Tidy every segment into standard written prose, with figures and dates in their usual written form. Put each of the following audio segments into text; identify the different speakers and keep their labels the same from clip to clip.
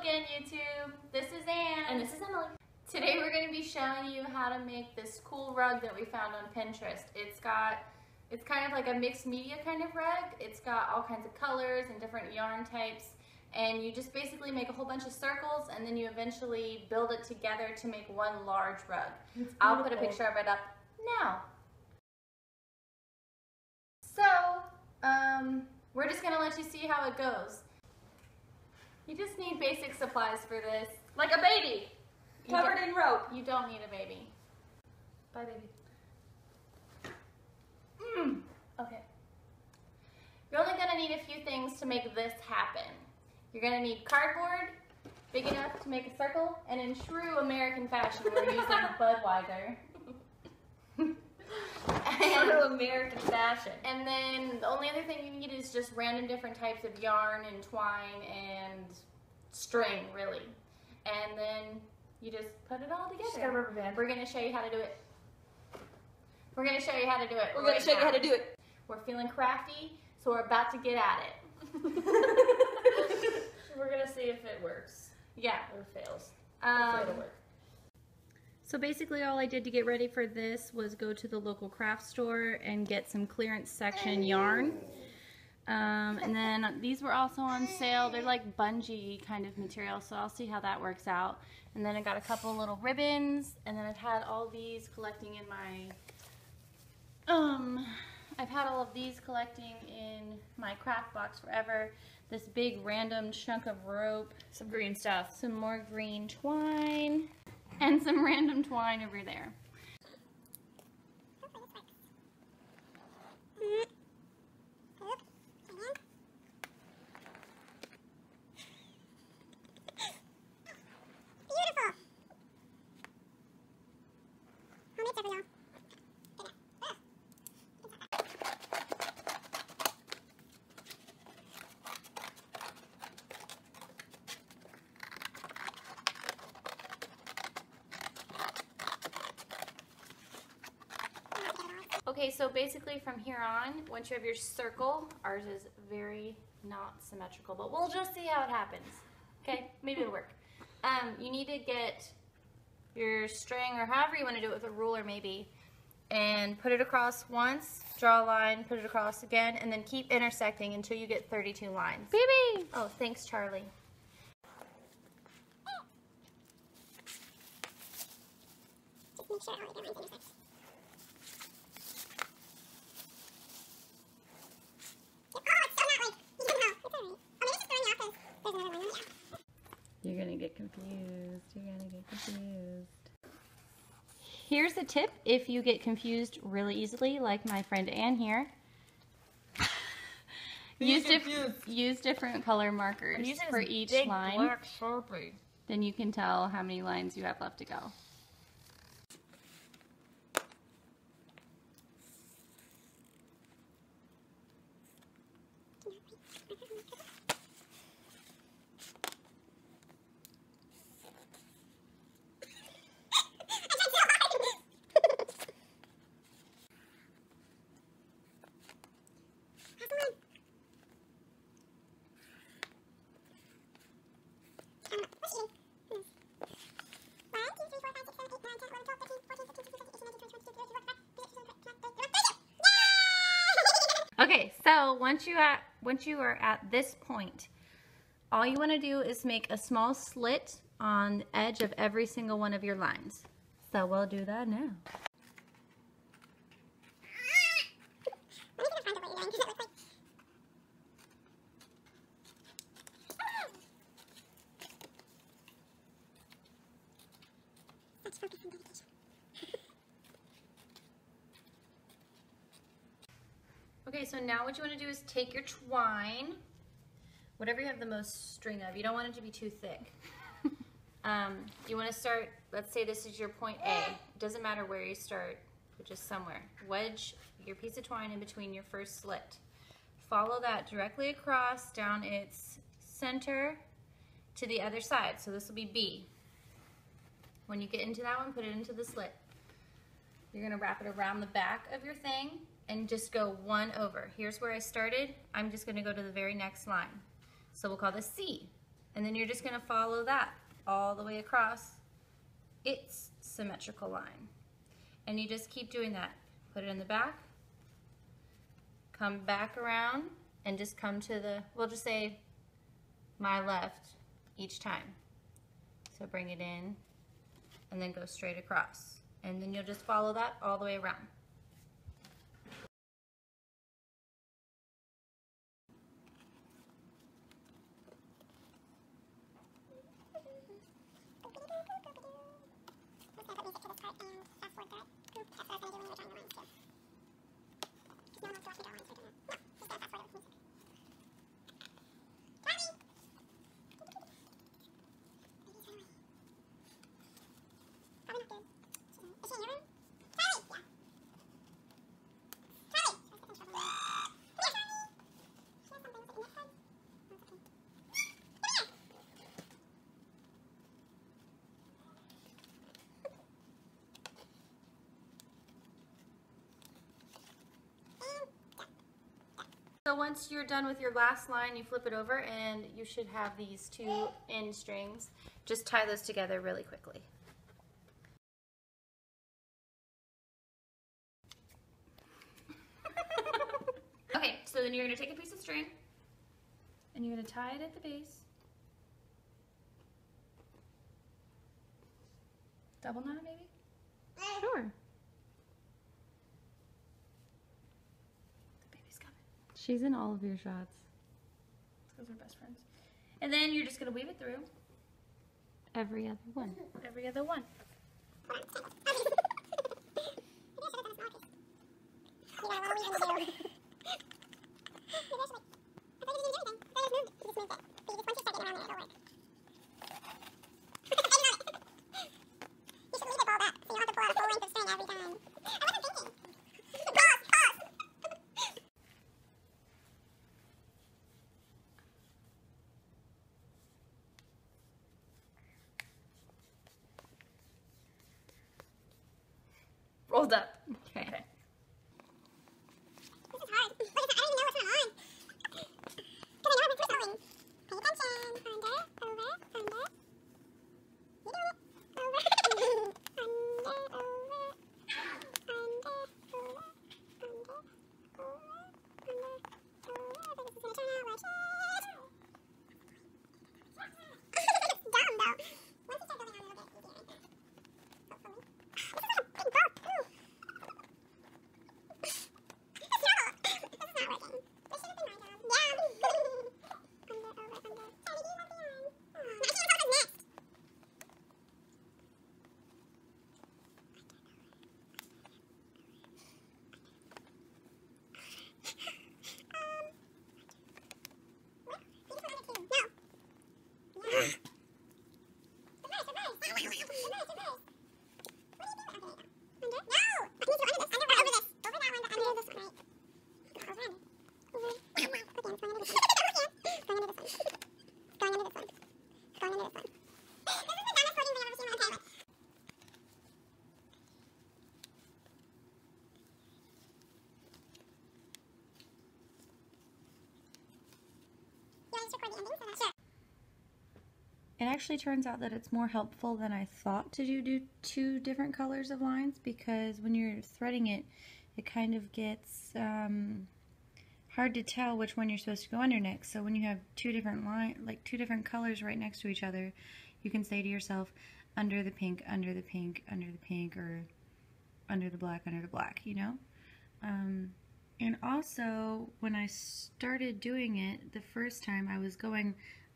Speaker 1: again, YouTube. This is Anne.
Speaker 2: And this is Emily.
Speaker 1: Today we're going to be showing you how to make this cool rug that we found on Pinterest. It's kind of like a mixed media kind of rug. It's got all kinds of colors and different yarn types. And you just basically make a whole bunch of circles and then you eventually build it together to make one large rug. I'll put a picture of it up now. So, we're just going to let you see how it goes. You just need basic supplies for this.
Speaker 2: Like a baby, covered in rope.
Speaker 1: You don't need a baby. Bye, baby. Okay. You're only going to need a few things to make this happen. You're going to need cardboard, big enough to make a circle, and in true American fashion, we're using Budweiser.
Speaker 2: True American fashion.
Speaker 1: And then the only other thing you need is just random different types of yarn and twine and string, really. And then you just put it all together.
Speaker 2: Just got a rubber band.
Speaker 1: We're going to show you how to do it. We're going to show you how to do it.
Speaker 2: We're going to show you how to do it.
Speaker 1: We're feeling crafty, so we're about to get at it.
Speaker 2: We're going to see if it works.
Speaker 1: Yeah.
Speaker 2: Or fails.
Speaker 1: It'll work. So basically all I did to get ready for this was go to the local craft store and get some clearance section yarn. And then these were also on sale. They're like bungee kind of material, so I'll see how that works out. And then I got a couple little ribbons, and then I've had all these collecting in my I've had all of these collecting in my craft box forever. This big random chunk of rope,
Speaker 2: Some green stuff.
Speaker 1: some more green twine, and some random twine over there. Okay, so basically from here on, once you have your circle, ours is very not symmetrical, but we'll just see how it happens. Okay, maybe it'll work. You need to get your string, or however you want to do it, with a ruler maybe, and put it across once, draw a line, put it across again, and then keep intersecting until you get 32 lines.
Speaker 2: Baby!
Speaker 1: Oh, thanks, Charlie.
Speaker 3: Just make sure all of your lines intersect.
Speaker 1: You're gonna get confused. You're gonna get confused. Here's a tip if you get confused really easily, like my friend Anne here. Use different color markers for each line.
Speaker 2: Black Sharpie.
Speaker 1: Then you can tell how many lines you have left to go. Okay, so once you are at this point, all you want to do is make a small slit on the edge of every single one of your lines. So we'll do that now. Okay, so now what you want to do is take your twine, whatever you have the most string of. You don't want it to be too thick. You want to start, let's say this is your point A. It doesn't matter where you start, but just somewhere. Wedge your piece of twine in between your first slit. Follow that directly across down its center to the other side. So this will be B. When you get into that one, put it into the slit. You're going to wrap it around the back of your thing and just go one over. Here's where I started. I'm just going to go to the very next line. So we'll call this C. And then you're just going to follow that all the way across its symmetrical line. And you just keep doing that. Put it in the back, come back around, and just come to the, we'll just say my left each time. So bring it in and then go straight across. And then you'll just follow that all the way around. So once you're done with your last line, you flip it over and you should have these two end strings. Just tie those together really quickly. Okay, so then you're going to take a piece of string and you're going to tie it at the base. Double knot maybe?
Speaker 2: Sure.
Speaker 1: The baby's coming.
Speaker 2: She's in all of your shots.
Speaker 1: Those are best friends. And then you're just going to weave it through
Speaker 2: Every other one.
Speaker 1: every other one. Rolled up.
Speaker 2: Okay.
Speaker 1: Okay.
Speaker 3: This is hard. Look, I don't even know what's going on. Because I know I'm going. Pay attention. Under, over, under. You do it. Over, under, over, under, over, under, over, under, over. This is going to turn out like shit. It's dumb, though. Once you start building on a little bit, easier, I think. Hopefully. This is like a big boat, too.
Speaker 1: It actually turns out that it's more helpful than I thought to do two different colors of lines, because when you're threading it, it kind of gets hard to tell which one you're supposed to go under next. So when you have two different colors right next to each other, you can say to yourself, under the pink, under the pink, under the pink, or under the black, you know? And also, when I started doing it the first time, I was going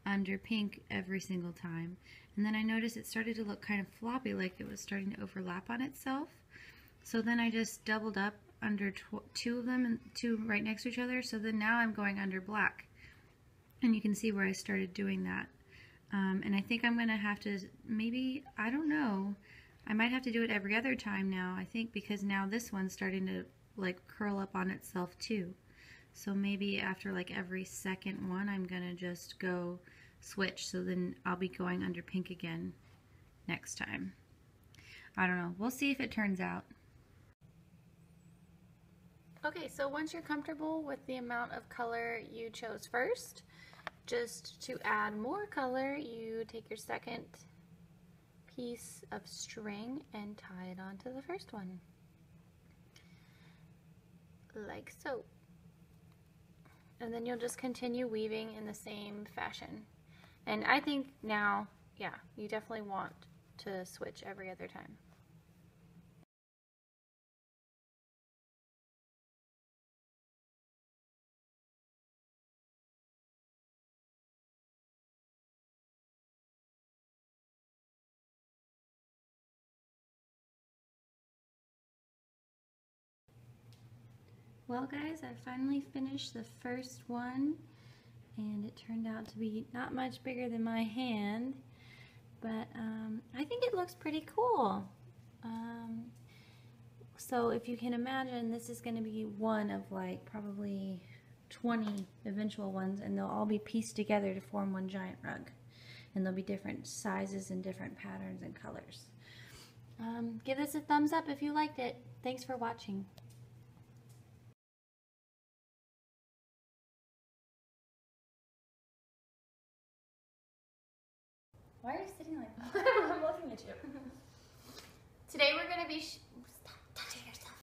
Speaker 1: under pink every single time, and then I noticed it started to look kind of floppy, like it was starting to overlap on itself. So then I just doubled up under two of them, and two right next to each other. So then now I'm going under black, and you can see where I started doing that. And I think I'm gonna have to, maybe, I don't know, I might have to do it every other time now, I think, because now this one's starting to like curl up on itself too. So maybe after like every second one, I'm gonna just go switch. So then I'll be going under pink again next time. I don't know. We'll see if it turns out. Okay, so once you're comfortable with the amount of color you chose first, just to add more color, you take your second piece of string and tie it onto the first one, like so. And then you'll just continue weaving in the same fashion. And I think now, yeah, you definitely want to switch every other time.
Speaker 2: Well guys, I finally finished the first one and it turned out to be not much bigger than my hand, but I think it looks pretty cool. So if you can imagine, this is going to be one of like probably 20 eventual ones, and they'll all be pieced together to form one giant rug. And there'll be different sizes and different patterns and colors. Give this a thumbs up if you liked it. Thanks for watching.
Speaker 1: Why are you sitting like that? I'm looking at you. Today we're going to be